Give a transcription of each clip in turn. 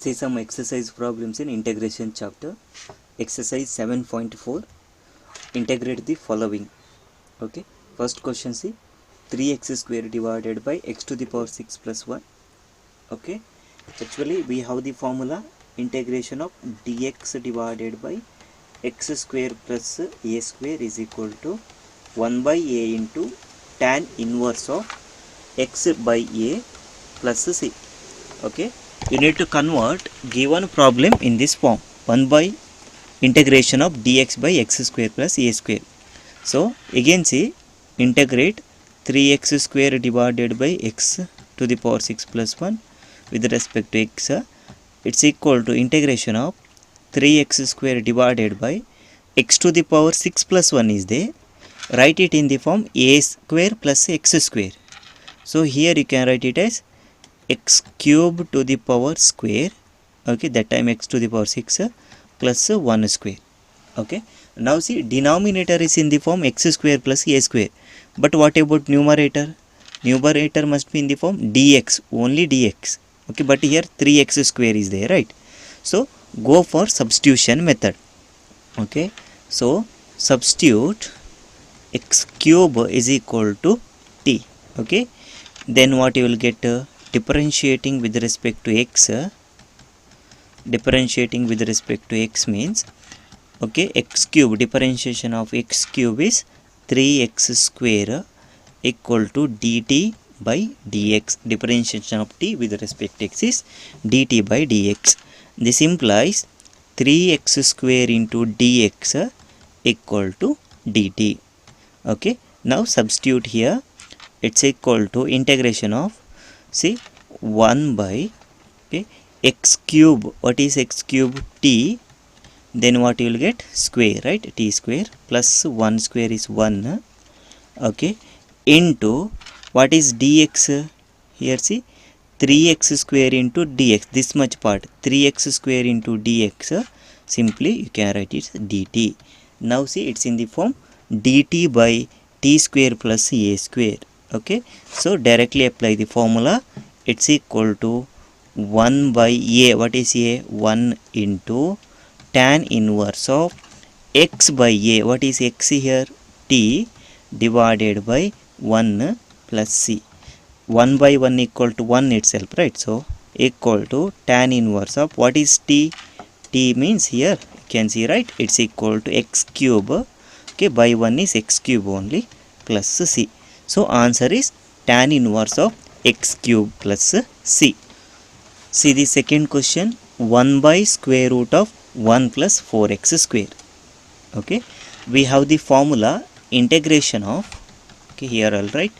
See some exercise problems in integration chapter. Exercise 7.4. Integrate the following. Okay. First question, see 3x square divided by x to the power 6 plus 1. Okay. Actually we have the formula integration of dx divided by x square plus a square is equal to 1 by a into tan inverse of x by a plus c. Okay. You need to convert given problem in this form 1 by integration of dx by x square plus a square. So again see integrate 3x square divided by x to the power 6 plus 1 with respect to x, it's equal to integration of 3x square divided by x to the power 6 plus 1 is there. Write it in the form a square plus x square. So here you can write it as x cube to the power square, okay, that time x to the power 6 plus 1 square. Okay, now see denominator is in the form x square plus a square, but what about numerator? Numerator must be in the form dx, only dx. Okay, but here 3x square is there, right? So go for substitution method. Okay, so substitute x cube is equal to t. Okay, then what you will get? Differentiating with respect to x, differentiating with respect to x means, okay, x cube, differentiation of x cube is 3x square equal to dt by dx. Differentiation of t with respect to x is dt by dx. This implies 3x square into dx equal to dt. Okay, now substitute here, it's equal to integration of, see, 1 by, okay, x cube. What is x cube? T. Then what you will get? Square, right? T square plus 1 square is 1. Okay, into what is dx? Here see 3x square into dx, this much part 3x square into dx, simply you can write it dt. Now see it's in the form dt by t square plus a square. Okay, so directly apply the formula, it's equal to 1 by a. What is a? 1 into tan inverse of x by a. What is x here? T divided by 1 plus c. 1 by 1 equal to 1 itself, right? So equal to tan inverse of, what is t? T means here you can see, right, it's equal to x cube. Okay, by 1 is x cube only plus c. So answer is tan inverse of x cube plus c. See the second question, 1 by square root of 1 plus 4x square. Okay, we have the formula integration of, okay, here I'll write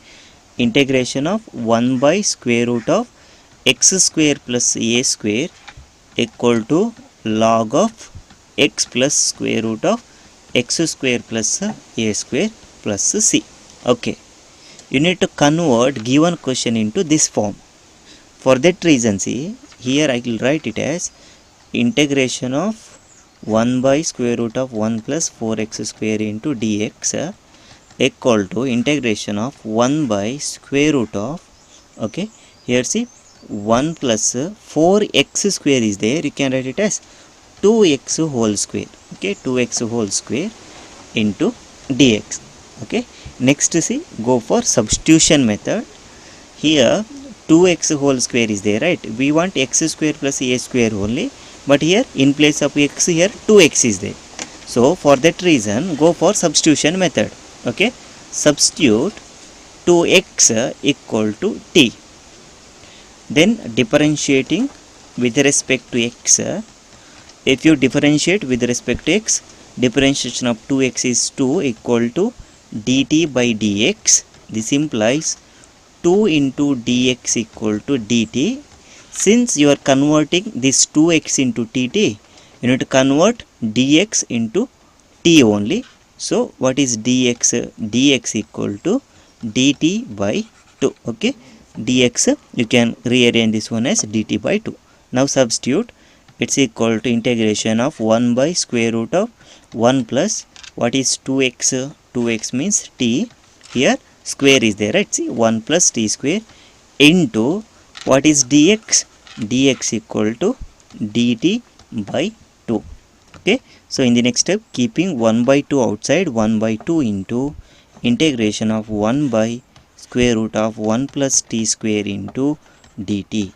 integration of 1 by square root of x square plus a square equal to log of x plus square root of x square plus a square plus c. Okay, you need to convert given question into this form. For that reason, see here I will write it as integration of 1 by square root of 1 plus 4x square into dx equal to integration of 1 by square root of, okay, here see 1 plus 4x square is there, you can write it as 2x whole square. Okay, 2x whole square into dx. Okay, next see go for substitution method. Here 2x whole square is there, right? We want x square plus a square only, but here in place of x here 2x is there. So for that reason go for substitution method. Okay, substitute 2x equal to t. Then differentiating with respect to x, if you differentiate with respect to x, differentiation of 2x is 2 equal to dt by dx. This implies 2 into dx equal to dt. Since you are converting this 2x into dt, you need to convert dx into t only. So what is dx? Dx equal to dt by 2. Okay, dx you can rearrange this one as dt by 2. Now substitute, it's equal to integration of 1 by square root of 1 plus, what is 2x? 2x means t, here square is there, right? See 1 plus t square into what is dx? Dx equal to dt by 2. Okay, so in the next step, keeping 1 by 2 outside, 1 by 2 into integration of 1 by square root of 1 plus t square into dt.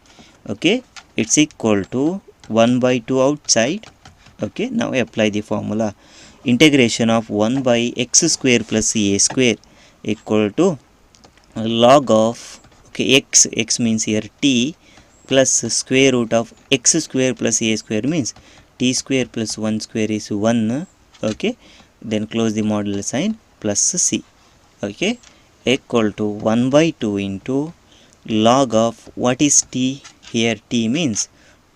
Okay, it's equal to 1 by 2 outside. Okay, now apply the formula. Integration of 1 by x square plus a square equal to log of, okay, x means here t plus square root of x square plus a square means t square plus 1 square is 1. Okay, then close the modular sign plus c. Okay, equal to 1 by 2 into log of, what is t here? T means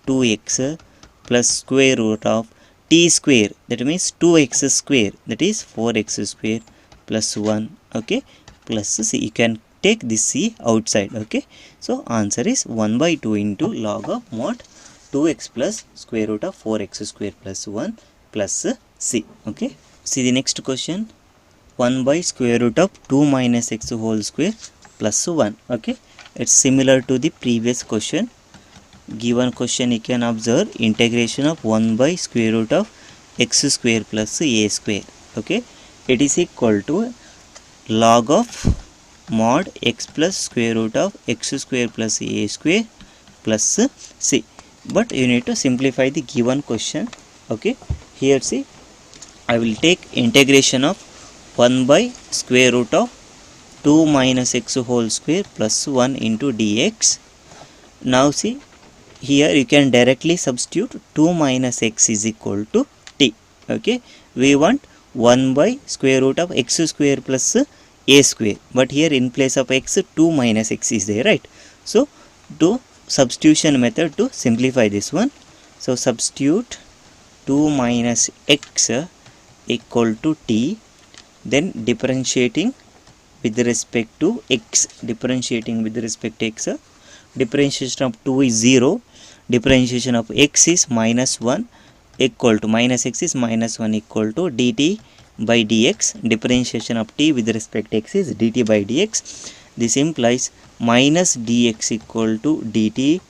2x plus square root of t square, that means 2x square, that is 4x square plus 1. Okay, plus c. You can take this c outside. Okay, so answer is 1 by 2 into log of mod 2x plus square root of 4x square plus 1 plus c. Okay, see the next question. 1 by square root of 2 minus x whole square plus 1. Okay, it's similar to the previous question. Given question, you can observe integration of 1 by square root of x square plus a square. Okay, it is equal to log of mod x plus square root of x square plus a square plus c. But you need to simplify the given question. Okay, here see, I will take integration of 1 by square root of 2 minus x whole square plus 1 into dx. Now see, here you can directly substitute 2 minus x is equal to t. Okay, we want 1 by square root of x square plus a square, but here in place of x 2 minus x is there, right? So do substitution method to simplify this one. So substitute 2 minus x equal to t, then differentiating with respect to x, differentiating with respect to x, differentiation of 2 is 0, differentiation of x is minus 1 equal to minus x is minus 1 equal to dt by dx. Differentiation of t with respect to x is dt by dx. This implies minus dx equal to dt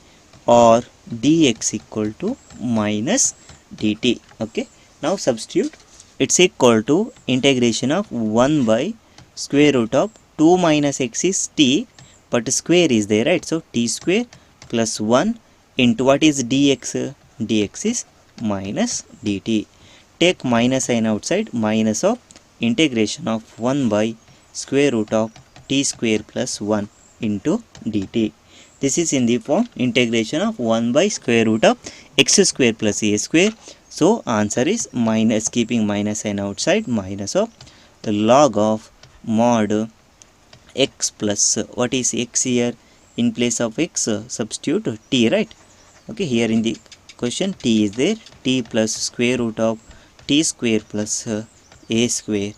or dx equal to minus dt. Okay, now substitute. It's equal to integration of 1 by square root of 2 minus x is t, but square is there, right? So t square plus 1 into what is dx? Dx is minus dt. Take minus sign outside, minus of integration of 1 by square root of t square plus 1 into dt. This is in the form integration of 1 by square root of x square plus a square. So answer is minus, keeping minus sign outside, minus of the log of mod x plus, what is x here? In place of x substitute t, right? Okay, here in the question t is there, t plus square root of t square plus a square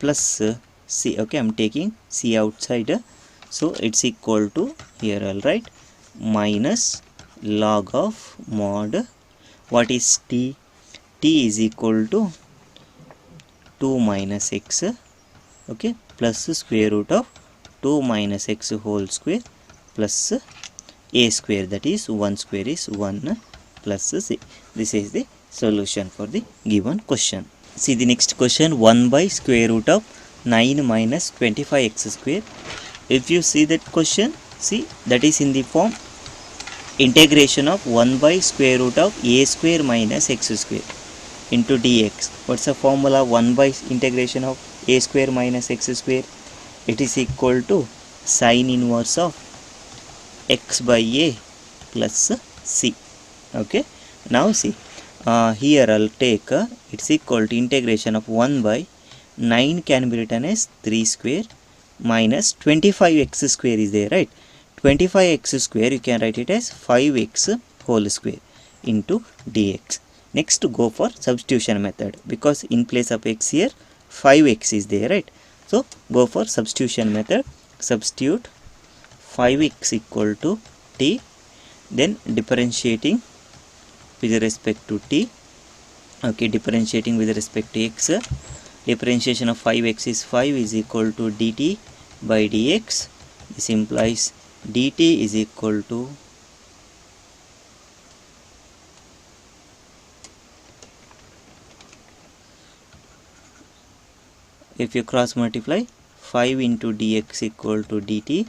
plus c. Okay, I'm taking c outside, so it's equal to, here I'll write minus log of mod, what is t? T is equal to 2 minus x, okay, plus square root of 2 minus x whole square plus a square, that is 1 square is 1 plus c. This is the solution for the given question. See the next question. 1 by square root of 9 minus 25x square. If you see that question, see, that is in the form integration of 1 by square root of a square minus x square into dx. What's the formula? 1 by integration of a square minus x square, it is equal to sine inverse of x by a plus c. Okay, now see, here I'll take it's equal to integration of 1 by 9 can be written as 3 square minus 25x square is there, right? 25x square you can write it as 5x whole square into dx. Next go for substitution method, because in place of x here 5x is there, right? So go for substitution method. Substitute 5x equal to t, then differentiating with respect to t. Okay, differentiating with respect to x, differentiation of 5x is 5 is equal to dt by dx. This implies dt is equal to if you cross multiply 5 into dx equal to dt,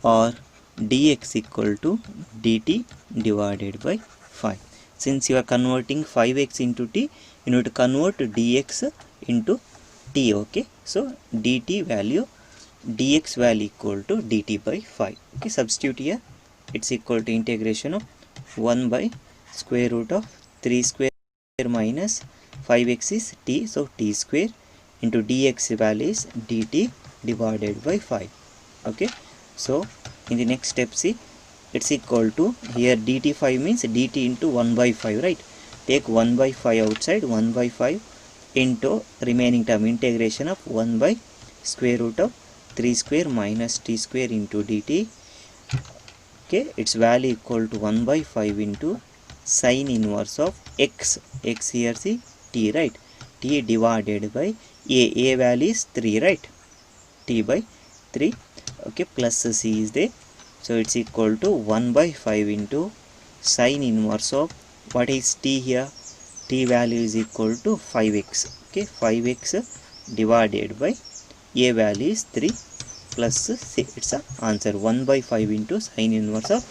or dx equal to dt divided by 5. Since you are converting 5x into t, you need to convert dx into t. Okay, so dt value, dx value equal to dt by 5. Okay, substitute here. It's equal to integration of 1 by square root of 3 square minus 5x is t, so t square into dx value is dt divided by 5. Okay, so in the next step, see, it's equal to, here dt 5 means dt into 1 by 5, right? Take 1 by 5 outside, 1 by 5 into remaining term, integration of 1 by square root of 3 square minus t square into dt. Okay, its value equal to 1 by 5 into sine inverse of x here, see, t, right? T divided by a value is 3, right? T by 3. Okay, plus c is there, so it's equal to 1 by 5 into sine inverse of, what is t here? T value is equal to 5x. Okay, 5x divided by a value is 3 plus c. It's a answer 1 by 5 into sine inverse of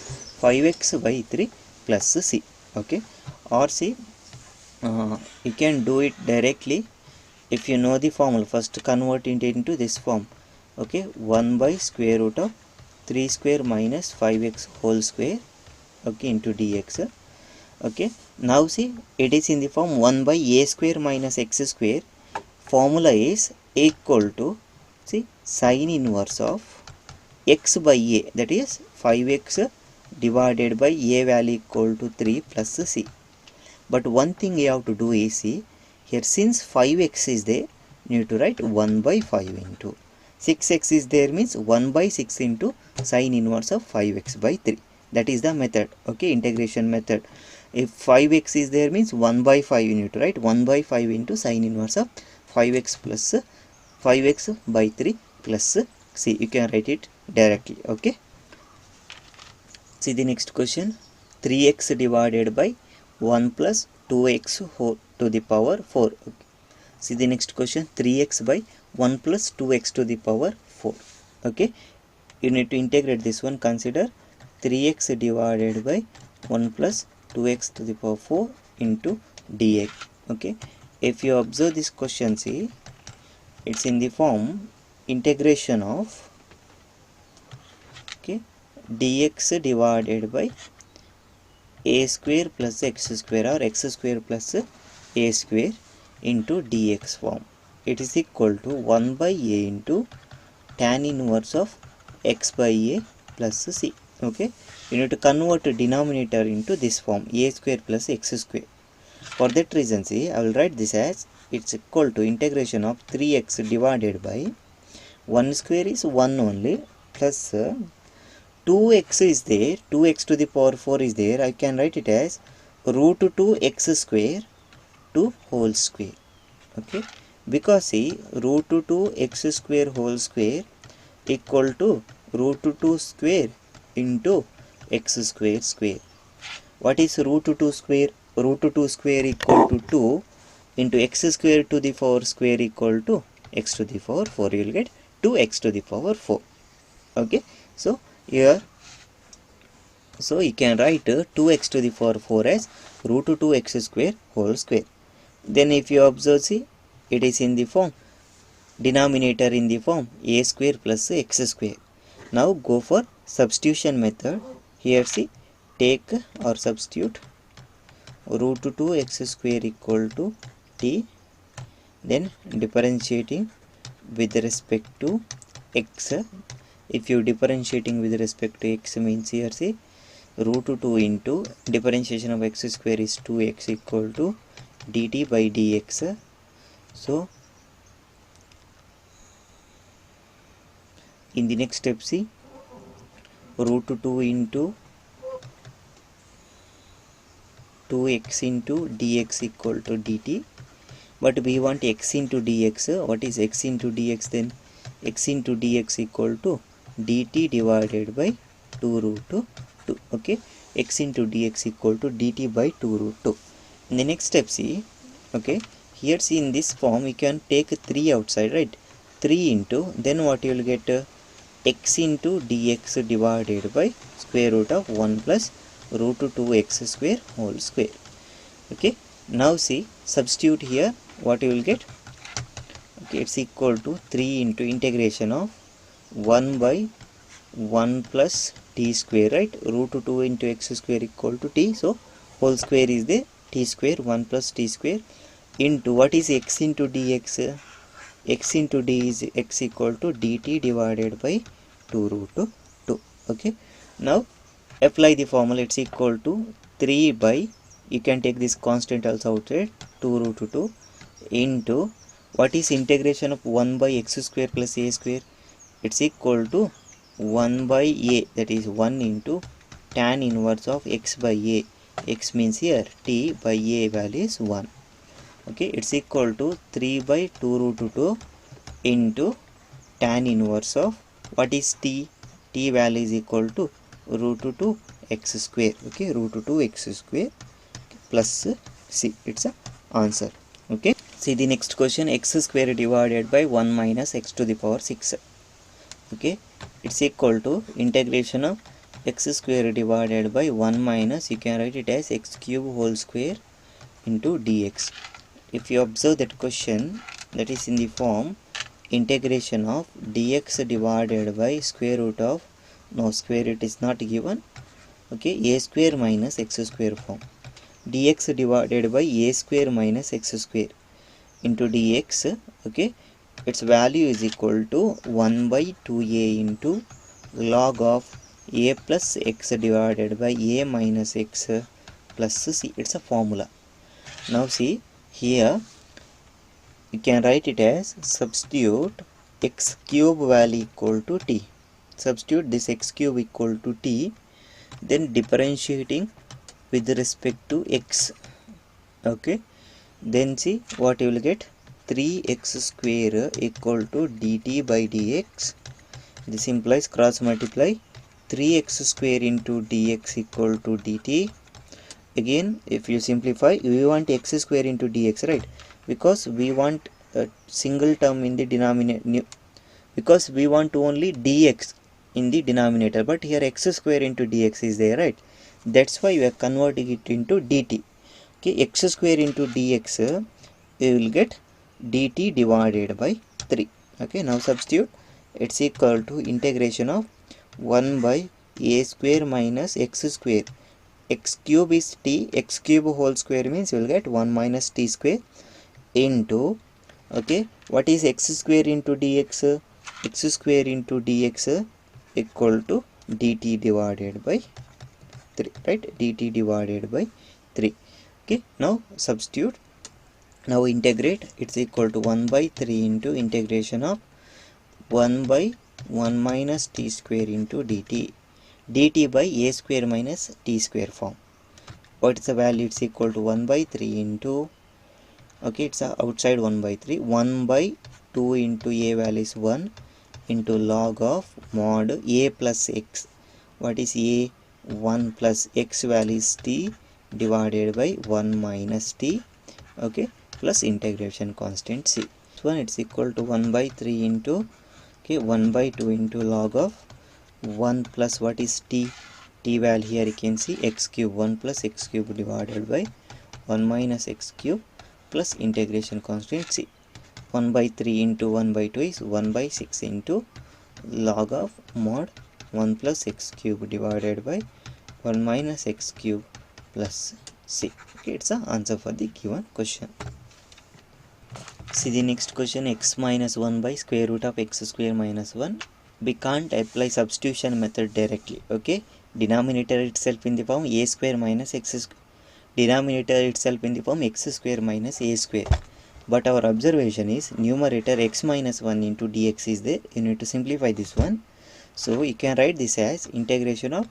5x by 3 plus c. Okay, or see, you can do it directly if you know the formula. First convert it into this form. Okay, 1 by square root of 3 square minus 5x whole square, okay, into dx. Okay, now see, it is in the form 1 by a square minus x square. Formula is equal to, see, sine inverse of x by a, that is 5x divided by a value equal to 3 plus c. But one thing you have to do is, see, here since 5x is there, you need to write 1 by 5 into 6x is there, means 1 by 6 into sine inverse of 5x by 3. That is the method. Okay, integration method. If 5x is there, means 1 by 5 you need to write 1 by 5 into sine inverse of 5x plus 5x by 3 plus c. You can write it directly. Okay, see the next question. 3x divided by 1 plus 2x to the power 4. Okay. See the next question. 3x by 1 plus 2x to the power 4. Okay, you need to integrate this one. Consider 3x divided by 1 plus 2x to the power 4 into dx. Okay, if you observe this question, see, it's in the form integration of, okay, dx divided by a square plus x square, or x square plus a square into dx form. It is equal to 1 by a into tan inverse of x by a plus c. Okay, you need to convert the denominator into this form, a square plus x square. For that reason, see, I will write this as, it's equal to integration of 3x divided by 1 square is 1 only, plus 2x is there, 2x to the power 4 is there. I can write it as root 2x square to whole square. Okay, because see, root 2x square whole square equal to root 2 square into x square square. What is root 2 square? Root 2 square equal to 2 into x square to the power square equal to x to the power 4. You will get 2x to the power 4. Okay, so here, so you can write 2x to the power 4 as root 2x square whole square. Then if you observe, see, it is in the form, denominator in the form a square plus x square. Now go for substitution method. Here, see, take or substitute root 2x square equal to t, then differentiating with respect to x. If you differentiating with respect to x, means here, see, root 2 into differentiation of x square is 2x equal to dt by dx. So in the next step, see, root 2 into 2x into dx equal to dt, but we want x into dx. What is x into dx then? X into dx equal to dt divided by 2 root 2. Okay, x into dx equal to dt by 2 root 2. In the next step, see, okay, here, see, in this form we can take 3 outside, right? 3 into, then what you will get, x into dx divided by square root of 1 plus root 2x square whole square. Okay, now see, substitute here, what you will get, okay, it's equal to 3 into integration of 1 by 1 plus t square, right, root 2 into x square equal to t, so whole square is the t square, 1 plus t square into what is x into dx, x into d is x equal to dt divided by 2 root 2. Okay, now apply the formula, it's equal to 3 by, you can take this constant also outside, 2 root 2 into what is integration of 1 by x square plus a square, it's equal to 1 by a, that is 1 into tan inverse of x by a, x means here t by a value is 1. Okay, it's equal to 3 by 2 root 2 into tan inverse of what is t, t value is equal to root 2 x square. Okay, root 2 x square plus c, it's a answer. Okay, see the next question, x square divided by 1 minus x to the power 6. Okay, it's equal to integration of x square divided by 1 minus, you can write it as x cube whole square into dx. If you observe that question, that is in the form integration of dx divided by square root of, no, square root is not given, okay, a square minus x square form, dx divided by a square minus x square into dx, okay, its value is equal to 1 by 2a into log of a plus x divided by a minus x plus c, it's a formula. Now see, here you can write it as substitute x cube value equal to t, substitute this x cube equal to t, then differentiating with respect to x. Okay, then see what you will get, 3x square equal to dt by dx, this implies cross multiply 3x square into dx equal to dt. Again, if you simplify, we want x square into dx, right, because we want a single term in the denominator, because we want only dx in the denominator, but here x square into dx is there, right, that's why we are converting it into dt. Okay, x square into dx, we will get dt divided by 3. Okay, now substitute, it's equal to integration of 1 by a square minus x square, x cube is t, x cube whole square means you will get 1 minus t square into, okay, what is x square into dx, x square into dx equal to dt divided by 3, right, dt divided by 3. Okay, now substitute, now integrate, it's equal to 1 by 3 into integration of 1 by 1 minus t square into dt, dt by a square minus t square form. What is the value, it's equal to 1 by 3 into, okay, it's outside 1 by 3, 1 by 2 into a value is 1 into log of mod a plus x, what is a, 1 plus x value is t divided by 1 minus t, okay, plus integration constant c. This one, it's equal to 1 by 3 into, okay, 1 by 2 into log of 1 plus what is t, t value here you can see x cube, 1 plus x cube divided by 1 minus x cube plus integration constant c. 1 by 3 into 1 by 2 is 1 by 6 into log of mod 1 plus x cube divided by 1 minus x cube plus c. Okay, it's the answer for the given question. See the next question, x minus 1 by square root of x square minus 1. We can't apply substitution method directly. Okay, denominator itself in the form a square minus x square, denominator itself in the form x square minus a square, but our observation is numerator x minus 1 into dx is there, you need to simplify this one. So you can write this as integration of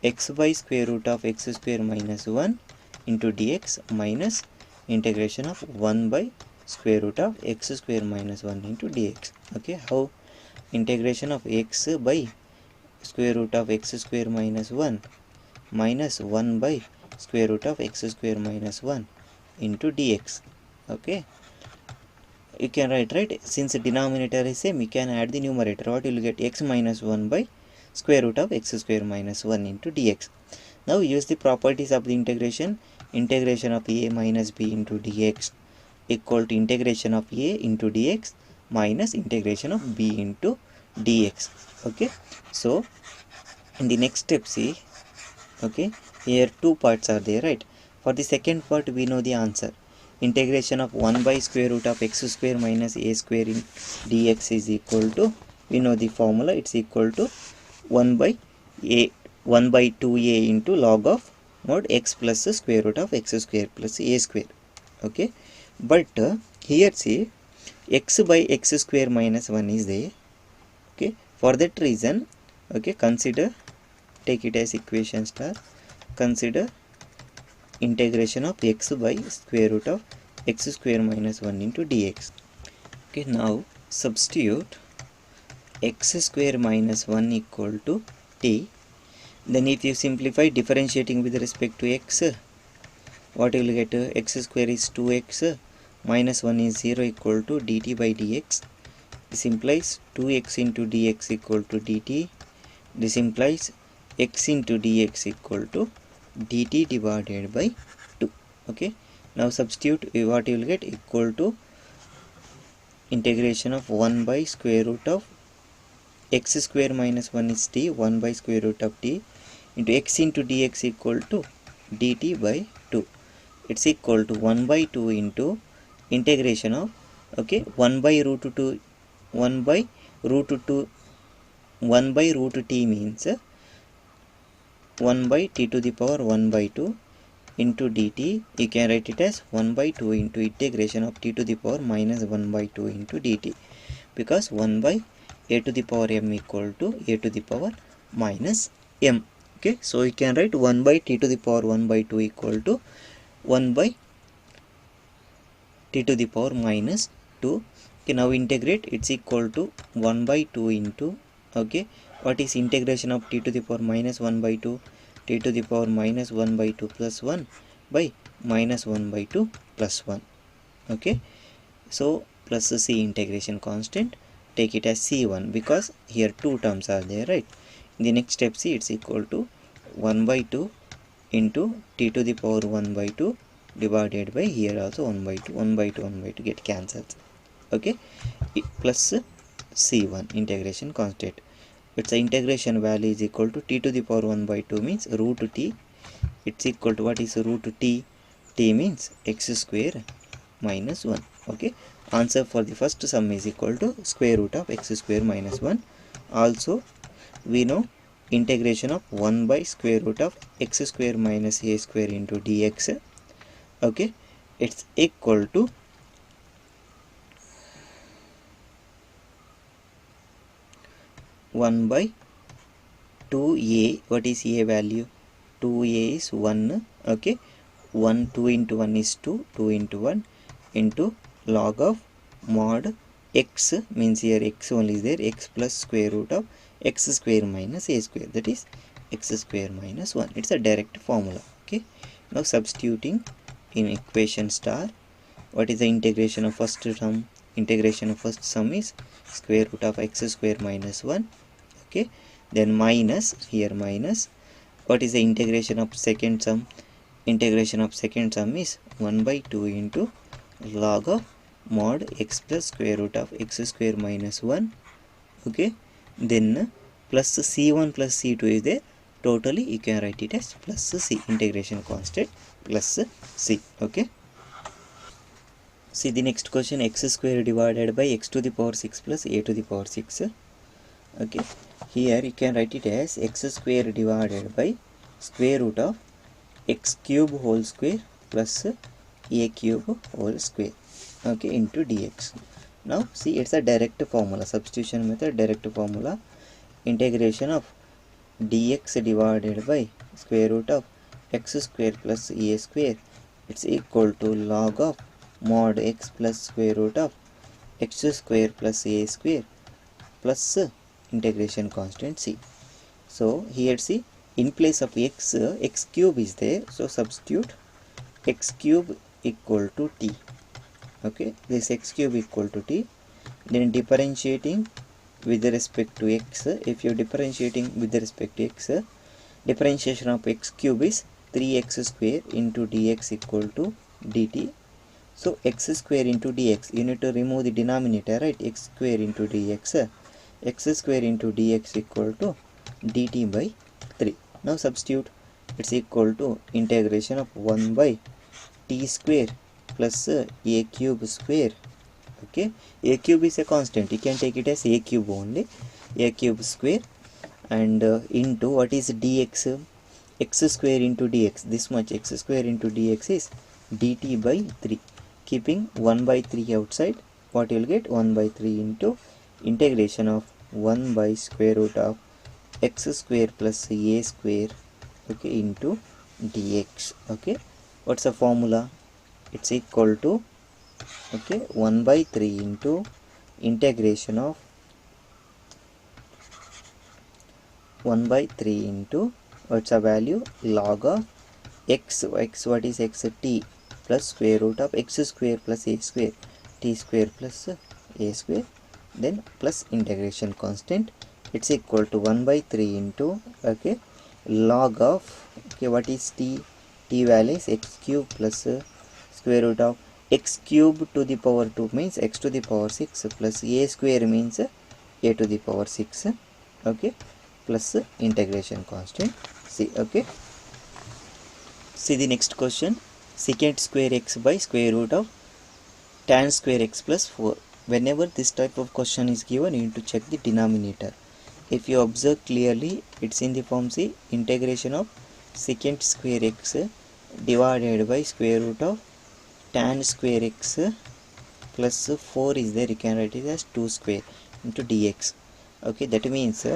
x by square root of x square minus 1 into dx minus integration of 1 by square root of x square minus 1 into dx. Okay, how, integration of x by square root of x square minus 1 minus 1 by square root of x square minus 1 into dx. Okay, you can write, right, since the denominator is same, you can add the numerator. What you will get? X minus 1 by square root of x square minus 1 into dx. Now use the properties of the integration. Integration of a minus b into dx equal to integration of a into dx minus integration of b into dx. Okay, so in the next step, see, okay, here two parts are there, right? For the second part, we know the answer. Integration of 1 by square root of x square minus a square in dx is equal to, we know the formula, it's equal to 1 by 2a into log of mod x plus square root of x square plus a square. Okay, but here see, x by x square minus 1 is there. Okay, for that reason, okay, consider, take it as equation star, consider integration of x by square root of x square minus 1 into dx. Okay, now substitute x square minus 1 equal to t. Then if you simplify differentiating with respect to x, what you will get? X square is 2x minus 1 is 0 equal to dt by dx. This implies 2x into dx equal to dt. This implies x into dx equal to dt divided by 2. Okay, now substitute, what you will get? Equal to integration of 1 by square root of x square minus 1 is t, 1 by square root of t into x into dx equal to dt by 2. It's equal to 1 by 2 into integration of, okay, 1 by root 2, 1 by root 2, 1 by root t means 1 by t to the power 1 by 2 into dt. You can write it as 1 by 2 into integration of t to the power minus 1 by 2 into dt, because 1 by a to the power m equal to a to the power minus m. Okay, so you can write 1 by t to the power 1 by 2 equal to 1 by t to the power minus 2. Okay, now integrate, it's equal to 1 by 2 into, okay, what is integration of t to the power minus 1 by 2? T to the power minus 1 by 2 plus 1 by minus 1 by 2 plus 1. Okay, so plus c integration constant, take it as c1 because here two terms are there, right? In the next step, c, it's equal to 1 by 2 into t to the power 1 by 2 divided by here also 1 by 2, 1 by 2, 1 by 2 get cancelled. Okay, plus c1 integration constant. Its integration value is equal to t to the power 1 by 2 means root t. It's equal to, what is root t? T means x square minus 1. Okay, answer for the first sum is equal to square root of x square minus 1. Also, we know integration of 1 by square root of x square minus a square into dx. Okay, it's equal to 1 by 2a. What is a value? 2a is 1. Okay, 1, 2 into 1 is 2, 2 into 1 into log of mod x, means here x only is there, x plus square root of x square minus a square, that is x square minus 1. It's a direct formula. Okay, now substituting in equation star, what is the integration of first term? Integration of first sum is square root of x square minus 1. Okay, then minus, here minus, what is the integration of second sum? Integration of second sum is 1 by 2 into log of mod x plus square root of x square minus 1. Okay, then plus c1 plus c2 is there. Totally you can write it as plus c, integration constant plus c. Okay, see the next question, x square divided by x to the power 6 plus a to the power 6. Okay, here you can write it as x square divided by square root of x cube whole square plus a cube whole square, okay, into dx. Now see, it's a direct formula, substitution method, direct formula. Integration of dx divided by square root of x square plus a square, it's equal to log of mod x plus square root of x square plus a square plus integration constant c. So here see, in place of x, x cube is there, so substitute x cube equal to t. Okay, this x cube equal to t. Then differentiating with respect to x, if you're differentiating with respect to x, differentiation of x cube is 3x square into dx equal to dt. So x square into dx, you need to remove the denominator, right? X square into dx, x square into dx equal to dt by 3. Now substitute, it's equal to integration of 1 by t square plus a cube square. Okay, a cube is a constant, you can take it as a cube only, a cube square, and into what is dx, x square into dx, this much x square into dx is dt by 3. Keeping 1 by 3 outside, what you will get? 1 by 3 into integration of 1 by square root of x square plus a square, okay, into dx. Okay, what's the formula? It's equal to, okay, 1 by 3 into integration of 1 by 3 into, what's the value? Log of x, what is x? T plus square root of x square plus a square, t square plus a square, then plus integration constant. It's equal to 1 by 3 into, okay, log of, okay, what is t? T value is x cube plus square root of x cube to the power 2 means x to the power 6 plus a square means a to the power 6, okay, plus integration constant c. Okay, see the next question. Secant square x by square root of tan square x plus 4. Whenever this type of question is given, you need to check the denominator. If you observe clearly, it's in the form, see, integration of secant square x divided by square root of tan square x plus 4 is there, you can write it as 2 square into dx. Okay, that means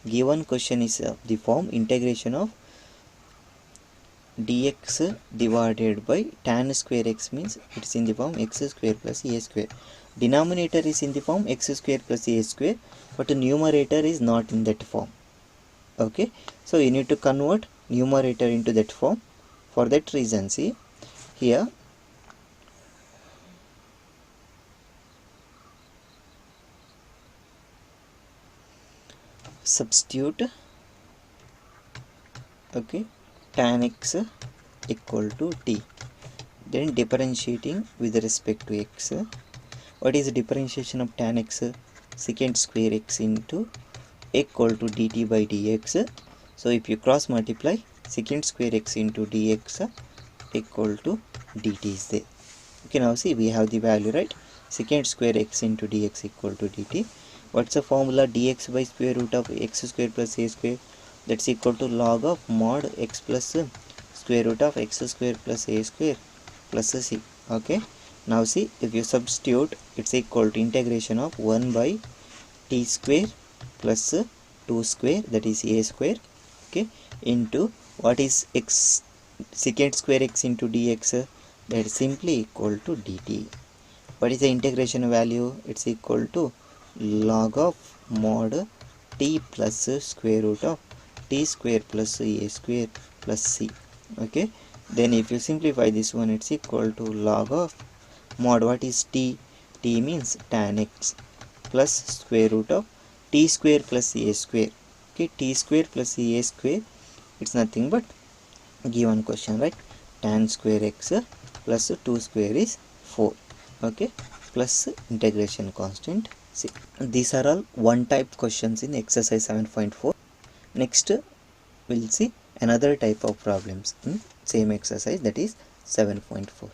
given question is the form integration of dx divided by tan square x, means it's in the form x square plus a square. Denominator is in the form x square plus a square, but the numerator is not in that form. Okay, so you need to convert numerator into that form. For that reason, see here, substitute, okay, tan x equal to t, then differentiating with respect to x. What is the differentiation of tan x? Secant square x into equal to dt by dx. So if you cross multiply, secant square x into dx equal to dt is there. Okay, now see, we have the value, right? Secant square x into dx equal to dt. What's the formula? Dx by square root of x square plus a square, that's equal to log of mod x plus square root of x square plus a square plus c. Okay, now see, if you substitute, it's equal to integration of 1 by t square plus 2 square, that is a square, okay, into what is x, secant square x into dx, that is simply equal to dt. What is the integration value? It's equal to log of mod t plus square root of t square plus a square plus c. Okay, then if you simplify this one, it's equal to log of mod, what is t? T means tan x plus square root of t square plus a square. Okay, t square plus a square, it's nothing but given question, right? Tan square x plus 2 square is 4. Okay, plus integration constant. See, these are all one type questions in exercise 7.4. Next we'll see another type of problems in same exercise, that is 7.4.